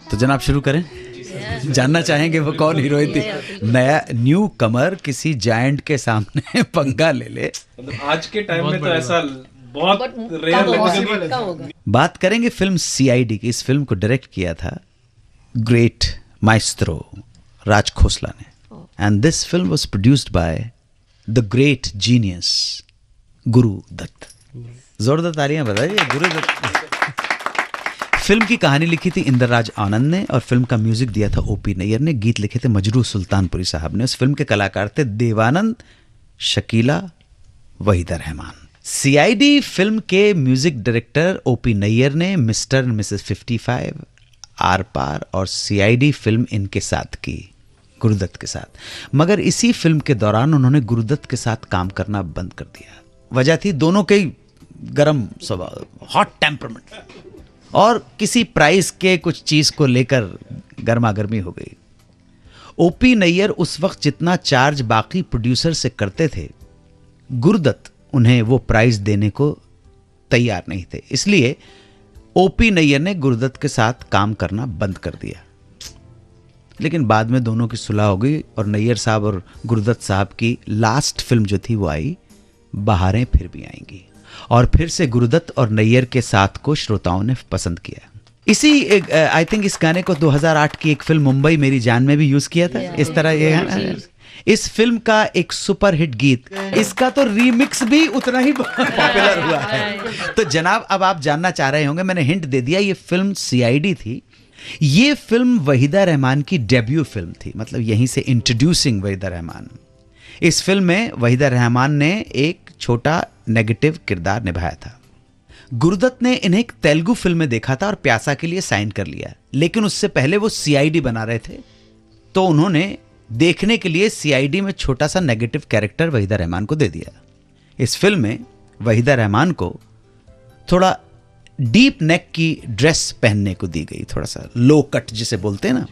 तो जनाब शुरू करें। जानना चाहेंगे वो कौन हीरोइन थी? नया न्यू कमर किसी जायंट के सामने पंगा ले ले। आज के टाइम में तो ऐसा बहुत रेयर लगेगा। बात करेंगे फिल्म सीआईडी की। इस फिल्म को डायरेक्ट किया था ग्रेट माइस्ट्रो राज खोसला ने, and this film was produced by the great genius Guru Dutt. जोरदार तालियां बजाइए गुरु दत्त। फिल्म की कहानी लिखी थी इंद्रराज आनंद ने और फिल्म का म्यूजिक दिया था ओपी नैयर ने। गीत लिखे थे मजरू सुल्तानपुरी साहब ने। उस फिल्म के कलाकार थे देवानंद, शकीला, वहीदा रहमान। सीआईडी फिल्म के म्यूजिक डायरेक्टर ओपी नैयर ने मिस्टर एंड मिसेस 55, आर पार और सीआईडी फिल्म इनके साथ की, गुरुदत्त के साथ। मगर इसी फिल्म के दौरान उन्होंने गुरुदत्त के साथ काम करना बंद कर दिया। वजह थी दोनों के गरम स्वभाव, हॉट टेम्परमेंट, और किसी प्राइस के कुछ चीज को लेकर गर्मा गर्मी हो गई। ओपी नैयर उस वक्त जितना चार्ज बाकी प्रोड्यूसर से करते थे, गुरुदत्त उन्हें वो प्राइस देने को तैयार नहीं थे। इसलिए ओपी नैयर ने गुरुदत्त के साथ काम करना बंद कर दिया। लेकिन बाद में दोनों की सुलह हो गई और नैयर साहब और गुरुदत्त साहब की लास्ट फिल्म जो थी वो आई बहारें फिर भी आएंगी, और फिर से गुरुदत्त और नैयर के साथ को श्रोताओं ने पसंद किया। इसी आई थिंक इस गाने को 2008 की एक फिल्म मुंबई मेरी जान में भी यूज किया था। इस तरह ये इस फिल्म का एक सुपर हिट गीत, इसका तो रीमिक्स भी उतना ही पॉपुलर हुआ है। तो जनाब अब आप जानना चाह रहे होंगे, मैंने हिंट दे दिया, ये फिल्म सीआईडी थी। ये फिल्म वहीदा रहमान की डेब्यू फिल्म थी, मतलब यहीं से इंट्रोड्यूसिंग वहीदा रहमान। इस फिल्म में वहीदा रहमान ने एक छोटा नेगेटिव किरदार निभाया था। गुरुदत्त ने इन्हें एक तेलुगु फिल्म में देखा था और प्यासा के लिए साइन कर लिया, लेकिन उससे पहले वो सीआईडी बना रहे थे, तो उन्होंने देखने के लिए सीआईडी में छोटा सा नेगेटिव कैरेक्टर वहीदा रहमान को दे दिया। इस फिल्म में वहीदा रहमान को थोड़ा डीप नेक की ड्रेस पहनने को दी गई, थोड़ा सा लो कट जिसे बोलते हैं ना।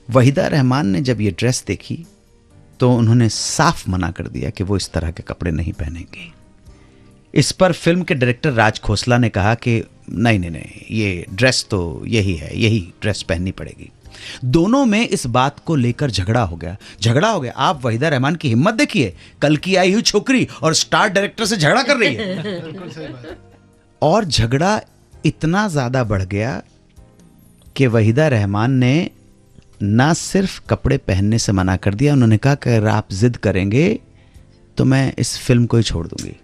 वहीदा रहमान ने जब ये ड्रेस देखी तो उन्होंने साफ मना कर दिया कि वो इस तरह के कपड़े नहीं पहनेंगे। इस पर फिल्म के डायरेक्टर राज खोसला ने कहा कि नहीं, ये ड्रेस तो यही है, यही ड्रेस पहननी पड़ेगी। दोनों में इस बात को लेकर झगड़ा हो गया। आप वहीदा रहमान की हिम्मत देखिए, कल की आई हुई छोकरी और स्टार डायरेक्टर से झगड़ा कर रही है। और झगड़ा इतना ज्यादा बढ़ गया कि वहीदा रहमान ने ना सिर्फ कपड़े पहनने से मना कर दिया, उन्होंने कहा कि अगर आप जिद करेंगे तो मैं इस फिल्म को ही छोड़ दूंगी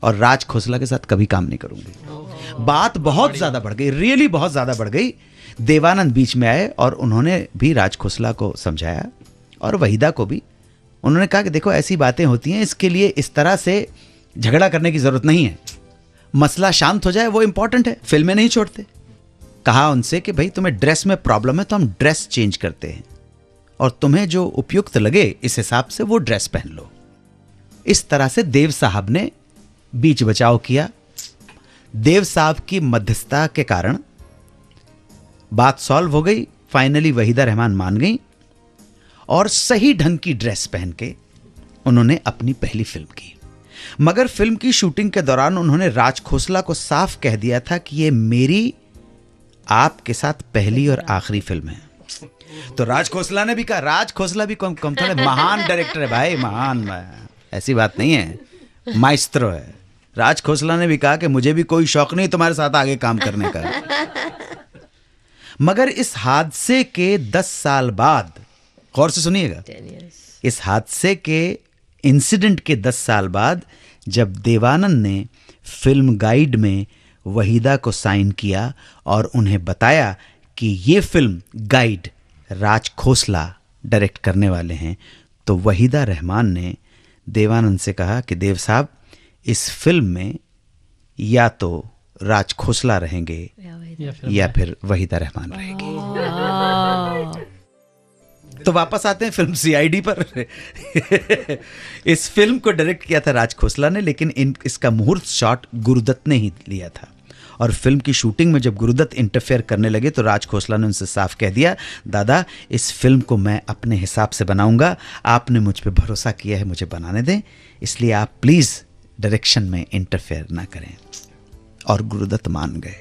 और राज खोसला के साथ कभी काम नहीं करूंगी। बात बहुत ज्यादा बढ़ गई, रियली बहुत ज्यादा बढ़ गई। देवानंद बीच में आए और उन्होंने भी राज खोसला को समझाया और वहीदा को भी। उन्होंने कहा कि देखो ऐसी बातें होती हैं, इसके लिए इस तरह से झगड़ा करने की जरूरत नहीं है, मसला शांत हो जाए वो इंपॉर्टेंट है, फिल्में नहीं छोड़ते। कहा उनसे कि भाई तुम्हें ड्रेस में प्रॉब्लम है तो हम ड्रेस चेंज करते हैं, और तुम्हें जो उपयुक्त लगे इस हिसाब से वो ड्रेस पहन लो। इस तरह से देव साहब ने बीच बचाव किया। देव साहब की मध्यस्थता के कारण बात सॉल्व हो गई। फाइनली वहीदा रहमान मान गई और सही ढंग की ड्रेस पहन के उन्होंने अपनी पहली फिल्म की। मगर फिल्म की शूटिंग के दौरान उन्होंने राज खोसला को साफ कह दिया था कि ये मेरी आपके साथ पहली और आखिरी फिल्म है। तो राज खोसला ने भी कहा, राज खोसला भी कम थोड़े महान डायरेक्टर है भाई, महान, ऐसी बात नहीं है, माइस्ट्रो है। राज खोसला ने भी कहा कि मुझे भी कोई शौक नहीं तुम्हारे साथ आगे काम करने का। मगर इस हादसे के 10 साल बाद, गौर से सुनिएगा, इस हादसे के इंसिडेंट के 10 साल बाद जब देवानंद ने फिल्म गाइड में वहीदा को साइन किया और उन्हें बताया कि ये film guide Raj Khosla direct करने वाले हैं, तो वहीदा रहमान ने देवानंद से कहा कि देव साहब इस फिल्म में या तो राज खोसला रहेंगे या फिर वहीदा रहमान रहेगी। तो वापस आते हैं फिल्म सीआईडी पर। इस फिल्म को डायरेक्ट किया था राज खोसला ने, लेकिन इसका मुहूर्त शॉट गुरुदत्त ने ही लिया था। और फिल्म की शूटिंग में जब गुरुदत्त इंटरफेयर करने लगे तो राज खोसला ने उनसे साफ कह दिया, दादा इस फिल्म को मैं अपने हिसाब से बनाऊंगा, आपने मुझ पे भरोसा किया है, मुझे बनाने दें, इसलिए आप प्लीज़ डायरेक्शन में इंटरफेयर ना करें। और गुरुदत्त मान गए।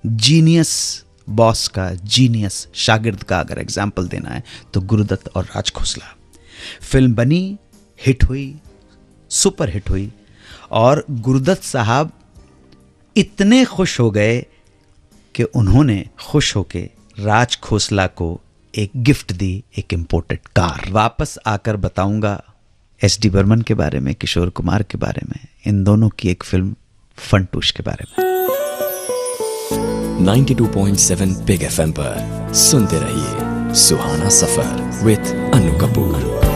जीनियस बॉस का, जीनियस शागिर्द का अगर एग्जाम्पल देना है तो गुरुदत्त और राज खोसला। फिल्म बनी, हिट हुई, सुपर हिट हुई, और गुरुदत्त साहब इतने खुश हो गए कि उन्होंने खुश होके राज खोसला को एक गिफ्ट दी, एक इंपोर्टेड कार। वापस आकर बताऊंगा एस.डी. बर्मन के बारे में, किशोर कुमार के बारे में, इन दोनों की एक फिल्म फंटूश के बारे में। 92.7 बिग FM पर सुनते रहिए सुहाना सफर विद अनु कपूर।